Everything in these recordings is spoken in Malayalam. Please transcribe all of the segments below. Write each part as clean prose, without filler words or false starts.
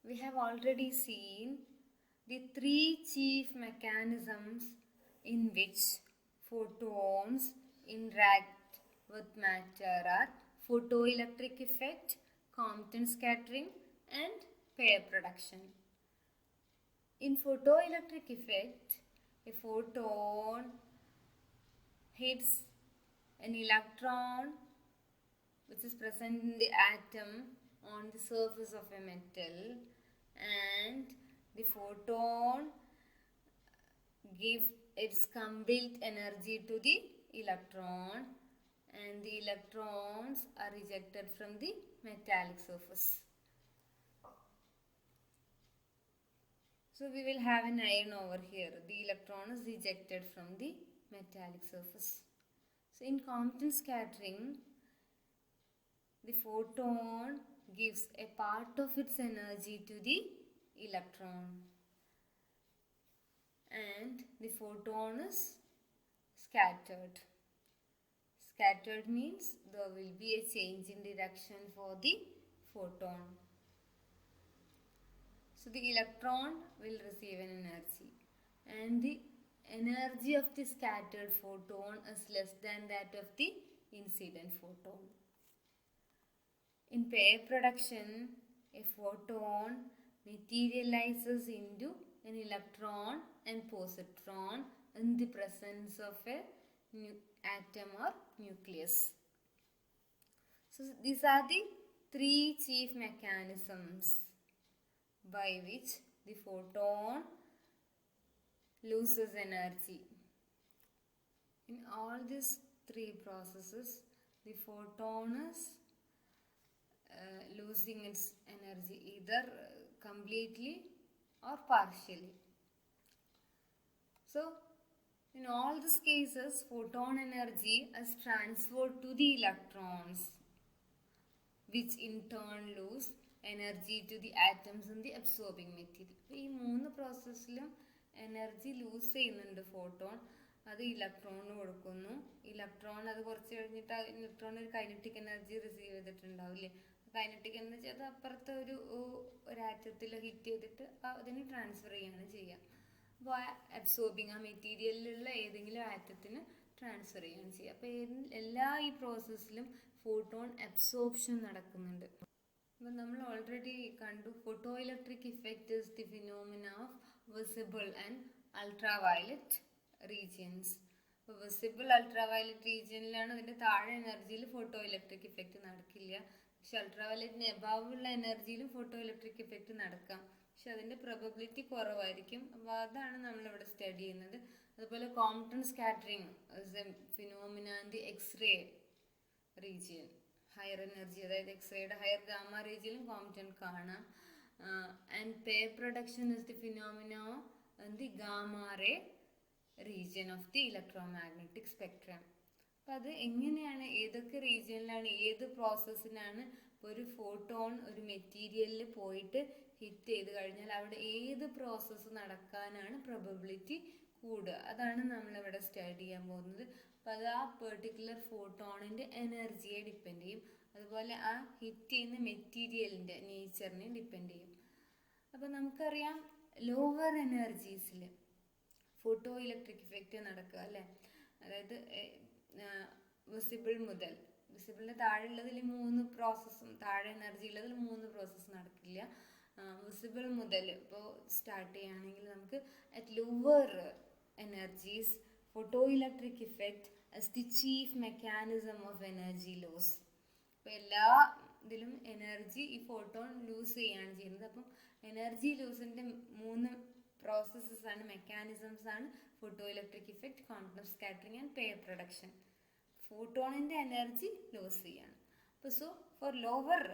we have already seen the three chief mechanisms in which photons interact with matter are photoelectric effect, Compton scattering, and pair production. In photoelectric effect, a photon hits an electron which is present in the atom on the surface of a metal, and the photon gives its complete energy to the electron, and the electrons are ejected from the metallic surface. So we will have an iron over here. The electron is ejected from the metallic surface. So in Compton scattering, the photon gives a part of its energy to the electron, and the photon is scattered. Scattered means there will be a change in direction for the photon. So the electron will receive an energy, and the energy of the scattered photon is less than that of the incident photon. In pair production, a photon materializes into an electron and positron in the presence of a atom or nucleus. So these are the three chief mechanisms by which the photon loses energy. In all these three processes, the photon is losing its energy either completely or partially. So in all these cases, photon energy is transferred to the electrons, which in turn lose energy to the atoms in the absorbing material. ഈ മൂന്ന് പ്രോസസ്സിലും എനർജി ലൂസ് ചെയ്യുന്നുണ്ട് ഫോട്ടോൺ. അത് ഇലക്ട്രോണിന് കൊടുക്കുന്നു. ഇലക്ട്രോൺ അത് കുറച്ച് കഴിഞ്ഞിട്ട് ഇലക്ട്രോൺ ഒരു കൈനറ്റിക് എനർജി റിസീവ് ചെയ്തിട്ടുണ്ടാവില്ലേ. കൈനറ്റിക് എനർജി അത് അപ്പുറത്തെ ഒരു ആറ്റത്തിൽ ഹിറ്റ് ചെയ്തിട്ട് അതിന് ട്രാൻസ്ഫർ ചെയ്യാണ് ചെയ്യുക. അപ്പോൾ അബ്സോർബിങ് ആ മെറ്റീരിയലിലുള്ള ഏതെങ്കിലും ആറ്റത്തിന് ട്രാൻസ്ഫർ ചെയ്യുകയാണ് ചെയ്യുക. അപ്പോൾ എല്ലാ ഈ പ്രോസസ്സിലും ഫോട്ടോൺ അബ്സോർപ്ഷൻ നടക്കുന്നുണ്ട്. അപ്പം നമ്മൾ ഓൾറെഡി കണ്ടു photo electric effect is the phenomena of visible and ultraviolet regions. അപ്പോൾ വിസിബിൾ അൾട്രാവയലറ്റ് റീജിയനിലാണ് അതിൻ്റെ താഴെ എനർജിയിൽ ഫോട്ടോ ഇലക്ട്രിക് ഇഫക്റ്റ് നടക്കില്ല. പക്ഷെ അൾട്രാവയലറ്റിന് എബാവുള്ള എനർജിയിലും ഫോട്ടോ ഇലക്ട്രിക് ഇഫക്റ്റ് നടക്കാം. പക്ഷെ അതിൻ്റെ പ്രോബബിലിറ്റി കുറവായിരിക്കും. അപ്പോൾ അതാണ് നമ്മളിവിടെ സ്റ്റഡി ചെയ്യുന്നത്. അതുപോലെ Compton scattering is a phenomena in the X ray region. Higher energy, അതായത് എക്സ്റേയുടെ ഹയർ ഗാമ റീജിയനിലും കോംപ്ടൺ കാണാം. And pair production is the phenomena in the gamma ray region of the electromagnetic spectrum. അപ്പം അത് എങ്ങനെയാണ്, ഏതൊക്കെ റീജിയനിലാണ്, ഏത് പ്രോസസ്സിനാണ് ഒരു ഫോട്ടോൺ ഒരു മെറ്റീരിയലിൽ പോയിട്ട് ഹിറ്റ് ചെയ്ത് കഴിഞ്ഞാൽ അവിടെ ഏത് പ്രോസസ്സ് നടക്കാനാണ് പ്രോബബിലിറ്റി കൂടുക, അതാണ് നമ്മളിവിടെ സ്റ്റഡി ചെയ്യാൻ പോകുന്നത്. അപ്പോൾ അത് ആ പെർട്ടിക്കുലർ ഫോട്ടോണിൻ്റെ എനർജിയെ ഡിപ്പെൻഡ് ചെയ്യും. അതുപോലെ ആ ഹിറ്റ് ചെയ്യുന്ന മെറ്റീരിയലിൻ്റെ നേച്ചറിനെ ഡിപ്പെൻഡ് ചെയ്യും. അപ്പോൾ നമുക്കറിയാം ലോവർ എനർജീസിൽ ഫോട്ടോ ഇലക്ട്രിക് ഇഫക്റ്റ് നടക്കുക അല്ലേ. അതായത് വിസിബിൾ മുതൽ, വിസിബിളിൻ്റെ താഴെയുള്ളതിൽ 3 പ്രോസസ്സും താഴെ എനർജി ഉള്ളതിൽ 3 പ്രോസസ്സ് നടക്കില്ല. വിസിബിൾ മുതൽ ഇപ്പോൾ സ്റ്റാർട്ട് ചെയ്യുകയാണെങ്കിൽ നമുക്ക് at lower energies photo electric effect as the chief mechanism of energy loss. അപ്പോൾ എല്ലാ ഇതിലും എനർജി ഈ ഫോട്ടോൺ ലൂസ് ചെയ്യുകയാണ് ചെയ്യുന്നത്. അപ്പം എനർജി ലൂസിൻ്റെ 3 പ്രോസസ്സസ് ആണ്, മെക്കാനിസംസ് ആണ് photoelectric effect, quantum scattering and pair production. ഫോട്ടോണിൻ്റെ എനർജി ലോസ് ചെയ്യാണ്. അപ്പോൾ so for lower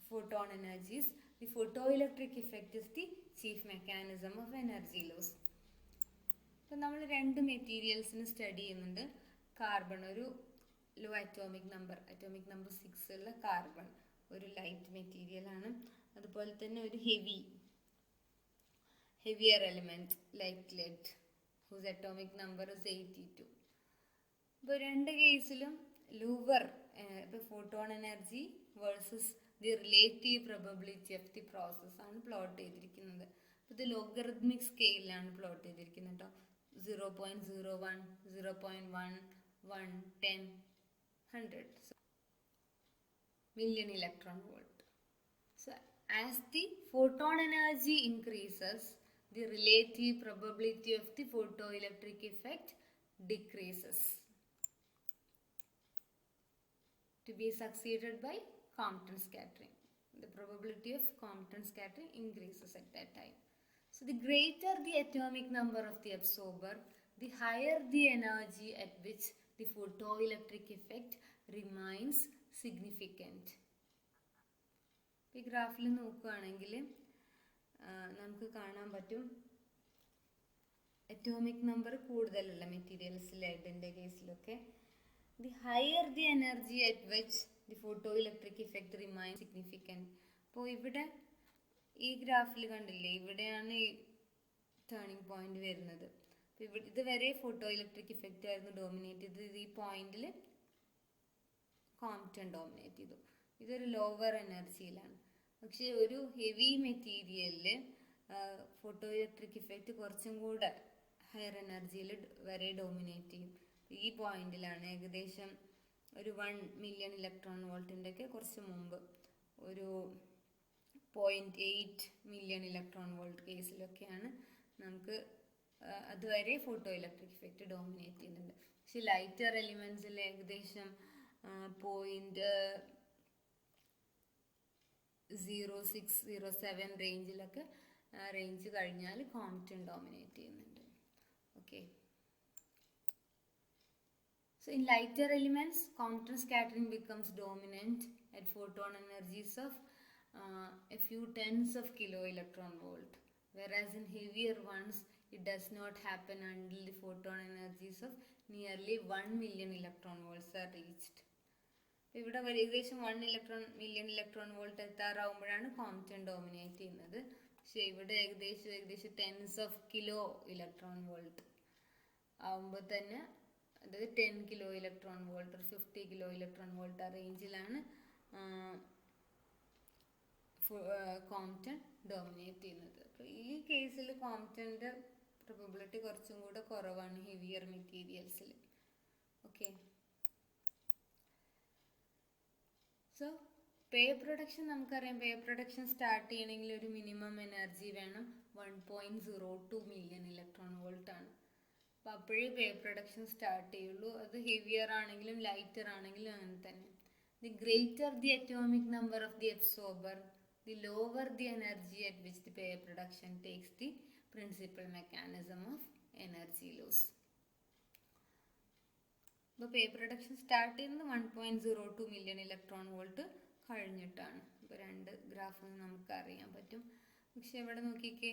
photon energies, the photoelectric effect is the chief mechanism of energy loss. അപ്പോൾ നമ്മൾ 2 മെറ്റീരിയൽസിന് സ്റ്റഡി ചെയ്യുന്നുണ്ട്. കാർബൺ, ഒരു ലോ അറ്റോമിക് നമ്പർ 6 ഉള്ള കാർബൺ ഒരു ലൈറ്റ് മെറ്റീരിയലാണ്. അതുപോലെ തന്നെ ഒരു heavier element like lead whose atomic number is 82. ഇപ്പോൾ 2 കേസിലും ലോവർ ഇപ്പോൾ photon energy versus the relative probability of the process ആണ് പ്ലോട്ട് ചെയ്തിരിക്കുന്നത്. ഇത് ലോഗറിത്മിക് സ്കെയിലാണ് പ്ലോട്ട് ചെയ്തിരിക്കുന്നത് കേട്ടോ. 0.01, 0.1, 1, 10, 100 million electron volt. So as the photon energy increases, the relative probability of the photoelectric effect decreases to be succeeded by Compton scattering. The probability of Compton scattering increases at that time. So the greater the atomic number of the absorber, the higher the energy at which the photoelectric effect remains significant. ഈ ഗ്രാഫിൽ നോക്കുകയാണെങ്കിൽ നമുക്ക് കാണാൻ പറ്റും അറ്റോമിക് നമ്പർ കൂടുതലുള്ള materials, ലെഡിൻ്റെ കേസിലൊക്കെ the higher the energy at which the photoelectric effect remains significant. അപ്പോൾ ഇവിടെ ഈ ഗ്രാഫിൽ കണ്ടില്ലേ, ഇവിടെയാണ് ഈ ടേണിംഗ് പോയിന്റ് വരുന്നത്. അപ്പോൾ ഇതുവരെ ഫോട്ടോ ഇലക്ട്രിക് ഇഫക്റ്റ് ആയിരുന്നു ഡോമിനേറ്റ് ചെയ്തത്. ഈ പോയിന്റിൽ കോംപ്റ്റൺ ഡോമിനേറ്റ് ചെയ്തു. ഇതൊരു ലോവർ എനർജിയിലാണ്. പക്ഷേ ഒരു ഹെവി മെറ്റീരിയലിൽ ഫോട്ടോ ഇലക്ട്രിക് ഇഫക്റ്റ് കുറച്ചും കൂടെ ഹയർ എനർജിയിൽ വരെ ഡോമിനേറ്റ് ചെയ്യും. ഈ പോയിന്റിലാണ് ഏകദേശം ഒരു 1 മില്യൺ ഇലക്ട്രോൺ വോൾട്ടിൻ്റെ ഒക്കെ കുറച്ച് മുമ്പ് ഒരു 0.8 മില്യൺ ഇലക്ട്രോൺ വോൾട്ട് കേസിലൊക്കെയാണ് നമുക്ക് അതുവരെ ഫോട്ടോ ഇലക്ട്രിക് ഇഫക്റ്റ് ഡോമിനേറ്റ് ചെയ്യുന്നുണ്ട്. പക്ഷെ ലൈറ്റർ എലിമെൻസിൽ ഏകദേശം 0.0607 റേഞ്ചിലൊക്കെ റേഞ്ച് കഴിഞ്ഞാൽ കോംപ്റ്റൺ ഡോമിനേറ്റ് ചെയ്യുന്നുണ്ട്. Okay. So in lighter elements, Compton scattering becomes dominant at photon energies of a few tens of kilo electron volt, whereas in heavier ones it does not happen until the photon energies of nearly 1 million electron volts are reached. ഇവിടെ ഏകദേശം 1 മില്യൺ ഇലക്ട്രോൺ വോൾട്ട് എത്താറാവുമ്പോഴാണ് കോംപ്റ്റൺ ഡോമിനേറ്റ് ചെയ്യുന്നത്. പക്ഷേ ഇവിടെ ഏകദേശം tens of kilo electron volt ആവുമ്പോൾ തന്നെ, അതായത് 10 കിലോ ഇലക്ട്രോൺ വോൾട്ട് ഒരു 50 കിലോ ഇലക്ട്രോൺ വോൾട്ട് ആ റേഞ്ചിലാണ് കോംപ്റ്റൺ ഡോമിനേറ്റ് ചെയ്യുന്നത്. അപ്പോൾ ഈ കേസിൽ കോംപ്റ്റൻ്റെ പ്രോബബിലിറ്റി കുറച്ചും കൂടെ കുറവാണ് ഹെവിയർ മെറ്റീരിയൽസിൽ. ഓക്കെ. സോ പേ പ്രൊഡക്ഷൻ നമുക്കറിയാം. പേ പ്രൊഡക്ഷൻ സ്റ്റാർട്ട് ചെയ്യണമെങ്കിൽ ഒരു മിനിമം എനർജി വേണം. 1.02 മില്യൺ ഇലക്ട്രോൺ വോൾട്ട് ആണ്. അപ്പോൾ അപ്പോഴേ പേ പ്രൊഡക്ഷൻ സ്റ്റാർട്ട് ചെയ്യുള്ളൂ. അത് ഹെവിയർ ആണെങ്കിലും ലൈറ്റർ ആണെങ്കിലും അങ്ങനെ തന്നെ. The greater the atomic number of the absorber, the lower the energy at which the pair production takes the principal mechanism of energy loss. അപ്പോൾ പേ പ്രൊഡക്ഷൻ സ്റ്റാർട്ട് ചെയ്യുന്നത് 1.02 മില്യൺ ഇലക്ട്രോൺ വോൾട്ട് കഴിഞ്ഞിട്ടാണ്. ഇപ്പോൾ രണ്ട് ഗ്രാഫിൽ നമുക്ക് അറിയാൻ പറ്റും. പക്ഷെ ഇവിടെ നോക്കിക്കേ,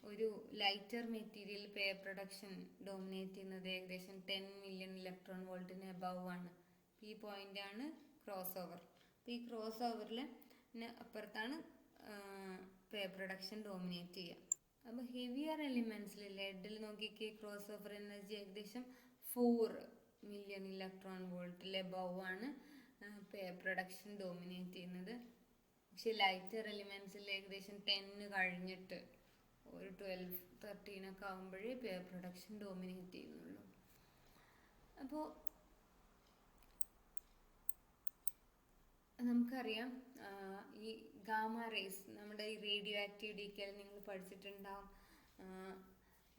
ഒരു ലൈറ്റർ മെറ്റീരിയൽ പേ പ്രൊഡക്ഷൻ ഡോമിനേറ്റ് ചെയ്യുന്നത് ഏകദേശം 10 മില്യൺ ഇലക്ട്രോൺ വോൾട്ടിന് എബവ് ആണ്. ഈ പോയിന്റാണ് ക്രോസ് ഓവർ. അപ്പോൾ ഈ ക്രോസ് ഓവറിൽ അപ്പുറത്താണ് പേ പ്രൊഡക്ഷൻ ഡോമിനേറ്റ് ചെയ്യുക. അപ്പോൾ ഹെവിയർ എലിമെൻറ്റ്സിൽ ലെഡിൽ നോക്കിക്കേ, ക്രോസ് ഓവർ എനർജി ഏകദേശം 4 മില്യൺ ഇലക്ട്രോൺ വോൾട്ടിൽ എബവ് ആണ് പേ പ്രൊഡക്ഷൻ ഡോമിനേറ്റ് ചെയ്യുന്നത്. പക്ഷെ ലൈറ്റർ എലിമെൻറ്റ്സിൽ ഏകദേശം 10 കഴിഞ്ഞിട്ട് ഒരു 12-13 ഒക്കെ ആകുമ്പോഴേ പേ പ്രൊഡക്ഷൻ ഡോമിനേറ്റ് ചെയ്യുന്നുള്ളൂ. അപ്പോൾ നമുക്കറിയാം ഈ ഗാമ റേസ്, നമ്മുടെ ഈ റേഡിയോ ആക്റ്റീവ് ഡീക്കേൽ നിങ്ങൾ പഠിച്ചിട്ടുണ്ടാവും.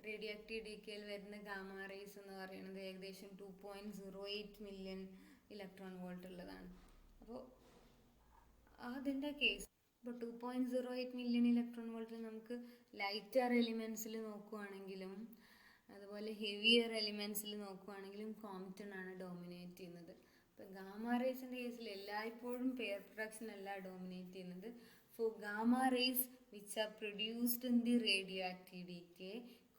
റേഡിയോ ആക്റ്റീവ് ഡീക്കേൽ വരുന്ന ഗാമ റേസ് എന്ന് പറയുന്നത് ഏകദേശം 2.08 മില്യൺ ഇലക്ട്രോൺ വോൾട്ട് ഉള്ളതാണ്. അപ്പോൾ അതിൻ്റെ കേസ് ഇപ്പോൾ 2.08 മില്യൺ ഇലക്ട്രോൺ വോൾട്ടിൽ നമുക്ക് ലൈറ്റർ എലിമെൻസിൽ നോക്കുകയാണെങ്കിലും അതുപോലെ ഹെവിയർ എലിമെൻസിൽ നോക്കുകയാണെങ്കിലും കോംപ്റ്റൺ ആണ് ഡോമിനേറ്റ് ചെയ്യുന്നത്. അപ്പോൾ ഗാമ റേസിൻ്റെ കേസിൽ എല്ലായ്പ്പോഴും പെയർ പ്രൊഡക്ഷൻ അല്ല ഡോമിനേറ്റ് ചെയ്യുന്നത്. For gamma rays which are produced in the radioactive decay,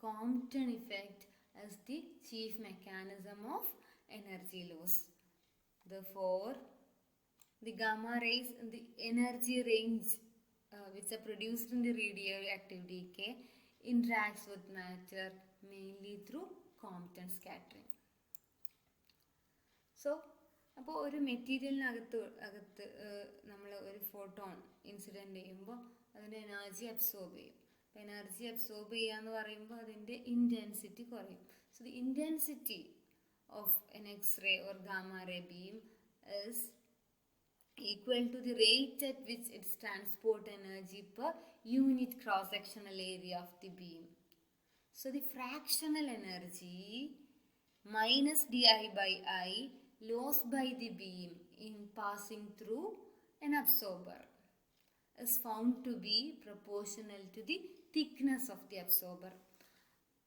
Compton effect as the chief mechanism of energy loss. Therefore, the gamma rays in the energy range which are produced in the radioactive decay interacts with matter mainly through Compton scattering. So, അപ്പോൾ ഒരു മെറ്റീരിയലിനകത്ത് നമ്മൾ ഒരു ഫോട്ടോൺ ഇൻസിഡൻറ്റ് ചെയ്യുമ്പോൾ അതിൻ്റെ എനർജി അബ്സോർബ് ചെയ്യും. അപ്പോൾ എനർജി അബ്സോർബ് ചെയ്യുക എന്ന് പറയുമ്പോൾ അതിൻ്റെ ഇൻറ്റൻസിറ്റി കുറയും. So the intensity of an X-ray or gamma-ray beam is equal to the rate at which its transport energy per unit cross-sectional area of the beam. So the fractional energy minus di by I lost by the beam in passing through an absorber is found to be proportional to the thickness of the absorber.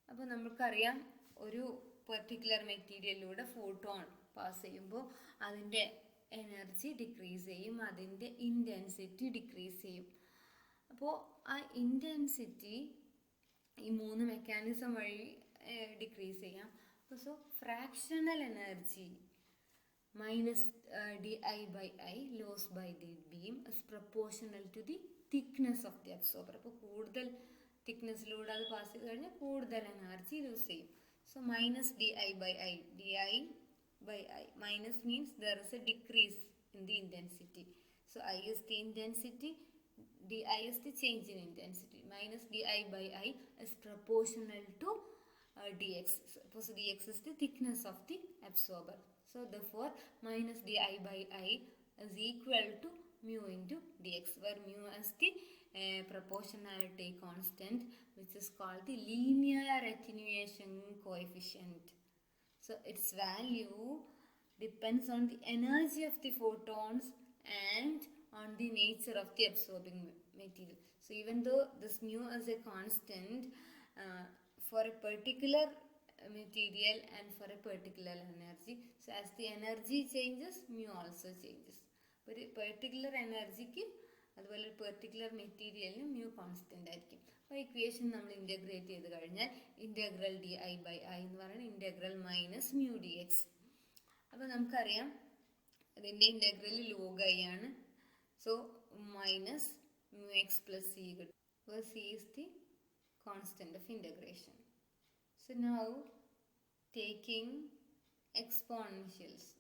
അപ്പോൾ നമുക്കറിയാം ഒരു പെർട്ടിക്കുലർ മെറ്റീരിയലിലൂടെ ഫോട്ടോൺ പാസ് ചെയ്യുമ്പോൾ അതിൻ്റെ എനർജി ഡിക്രീസ് ചെയ്യും, അതിൻ്റെ ഇൻറ്റൻസിറ്റി ഡിക്രീസ് ചെയ്യും. അപ്പോൾ ആ ഇൻറ്റൻസിറ്റി ഈ 3 മെക്കാനിസം വഴി ഡിക്രീസ് ചെയ്യാം. So fractional energy minus d I by I loss by the beam is proportional to the thickness of the absorber. അപ്പോൾ കൂടുതൽ തിക്നെസ്സിലൂടെ അത് പാസ് ചെയ്ത് കഴിഞ്ഞാൽ കൂടുതൽ എനർജി ലൂസ് ചെയ്യും. So minus di by I, di by I, minus means there is a decrease in the intensity. So I is the intensity, di is the change in intensity. Minus di by I is proportional to dx. So dx is the thickness of the absorber. So therefore minus di by I is equal to mu into dx, where mu is the proportionality constant, which is called the linear attenuation coefficient. So its value depends on the energy of the photons and on the nature of the absorbing material. So even though this mu is a constant for a particular material and for a particular energy, so as the energy changes, mu also changes. ഒരു പെർട്ടിക്കുലർ എനർജിക്ക് അതുപോലെ ഒരു പെർട്ടിക്കുലർ മെറ്റീരിയലിന് മ്യൂ കോൺസ്റ്റൻ്റ് ആയിരിക്കും. അപ്പോൾ ഇക്വേഷൻ നമ്മൾ ഇൻ്റഗ്രേറ്റ് ചെയ്ത് കഴിഞ്ഞാൽ integral d I by I എന്ന് പറയുന്നത് integral minus mu d x. അപ്പോൾ നമുക്കറിയാം അതിൻ്റെ ഇൻ്റഗ്രൽ ലോഗ് ഐ ആണ്. So minus mu x plus c കിട്ടും. അപ്പോൾ c is the constant of integration. So now taking exponentials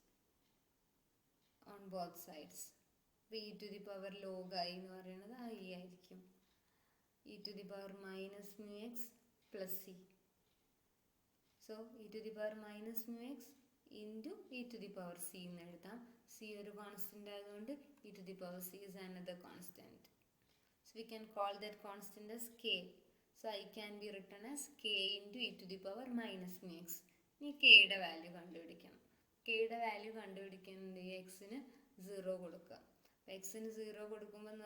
on both sides. e to the power log I എന്ന് പറയുന്നത് I ആയിരിക്കും. e to the power minus mu x plus c. So e to the power minus mu x into e to the power c എന്ന് എഴുതാം. c ഒരു കോൺസ്റ്റന്റ് ആയതുകൊണ്ട് e to the power c is another constant. So we can call that constant as k. So I can be written as k into e to the power minus mu x. ഇനി k യുടെ വാല്യൂ കണ്ടുപിടിക്കണം. കെയുടെ വാല്യൂ കണ്ടുപിടിക്കുന്നത് എക്സിന് 0 കൊടുക്കുക. അപ്പോൾ എക്സിന് 0 കൊടുക്കുമ്പോൾ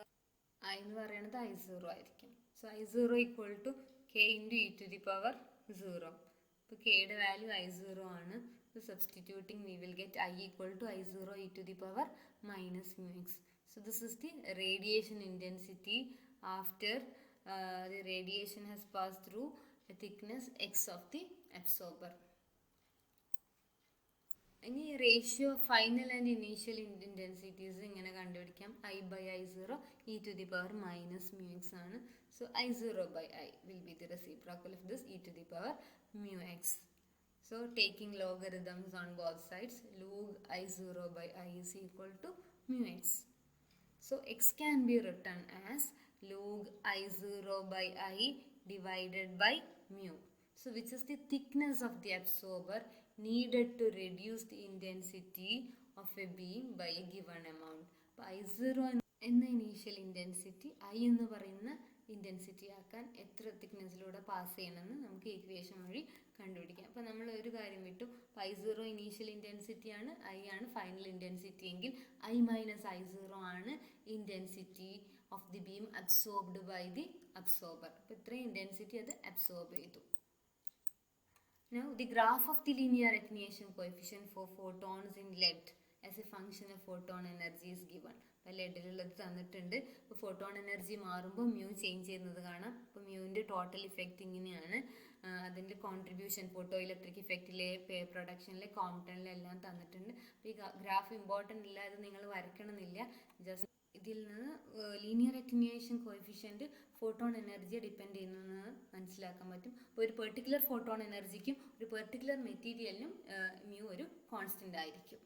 ഐ എന്ന് പറയുന്നത് I0 ആയിരിക്കും. So I0 equal to K into e to the power 0. അപ്പോൾ കെയുടെ വാല്യൂ I0 ആണ്. So substituting we will get I equal to I0 e to the power minus mu x. So this is the radiation intensity after the radiation has passed through a thickness x of the absorber. ഇനി ratio final and initial intensities ഇങ്ങനെ കണ്ടുപിടിക്കാം. I by I0 e to the power minus mu x ആണ്. So I0 by I will be the reciprocal of this e to the power mu x. So taking logarithms on both sides, log I0 by I is equal to mu x. So x can be written as log I0 by I divided by mu. So which is the thickness of the absorber needed to reduce the intensity of a beam by a given amount. അപ്പോൾ I0 എന്ന ഇനീഷ്യൽ ഇൻറ്റൻസിറ്റി I എന്ന് പറയുന്ന ഇൻറ്റൻസിറ്റി ആക്കാൻ എത്ര തിക്നെസ്സിലൂടെ പാസ് ചെയ്യണമെന്ന് നമുക്ക് ഇക്വേഷൻ വഴി കണ്ടുപിടിക്കാം. അപ്പോൾ നമ്മൾ ഒരു കാര്യം വിട്ടു. I0 ഇനീഷ്യൽ ഇൻറ്റൻസിറ്റി ആണ്, I ആണ് ഫൈനൽ ഇൻറ്റൻസിറ്റി എങ്കിൽ I മൈനസ് I0 ആണ് intensity of the beam absorbed by the absorber. അപ്പോൾ ഇത്രയും ഇൻറ്റൻസിറ്റി അത് അബ്സോർബ് ചെയ്തു. Now the graph of the linear attenuation coefficient for photons in lead as a function of photon energy is given. അപ്പോൾ ലെഡിലുള്ളത് തന്നിട്ടുണ്ട്. ഇപ്പോൾ ഫോട്ടോൺ എനർജി മാറുമ്പോൾ മ്യൂ ചേഞ്ച് ചെയ്യുന്നത് കാണാം. അപ്പോൾ മ്യൂവിൻ്റെ ടോട്ടൽ ഇഫക്റ്റ് ഇങ്ങനെയാണ്. അതിൻ്റെ കോൺട്രിബ്യൂഷൻ ഫോട്ടോ ഇലക്ട്രിക് ഇഫക്റ്റിലെ പ്രൊഡക്ഷനിലെ കോംപ്റ്റനിലെല്ലാം തന്നിട്ടുണ്ട്. അപ്പോൾ ഈ ഗ്രാഫ് ഇമ്പോർട്ടൻ്റ് ഇല്ല, അത് നിങ്ങൾ വരയ്ക്കണമെന്നില്ല. ജസ്റ്റ് ഇതിൽ നിന്ന് ലീനിയർ അറ്റന്യൂവേഷൻ കോഎഫിഷ്യൻറ്റ് ഫോട്ടോൺ എനർജിയെ ഡിപ്പെൻഡ് ചെയ്യുന്നതെന്ന് മനസ്സിലാക്കാൻ പറ്റും. അപ്പോൾ ഒരു പെർട്ടിക്കുലർ ഫോട്ടോൺ എനർജിക്കും ഒരു പെർട്ടിക്കുലർ മെറ്റീരിയലിനും മ്യൂ ഒരു കോൺസ്റ്റൻ്റ് ആയിരിക്കും.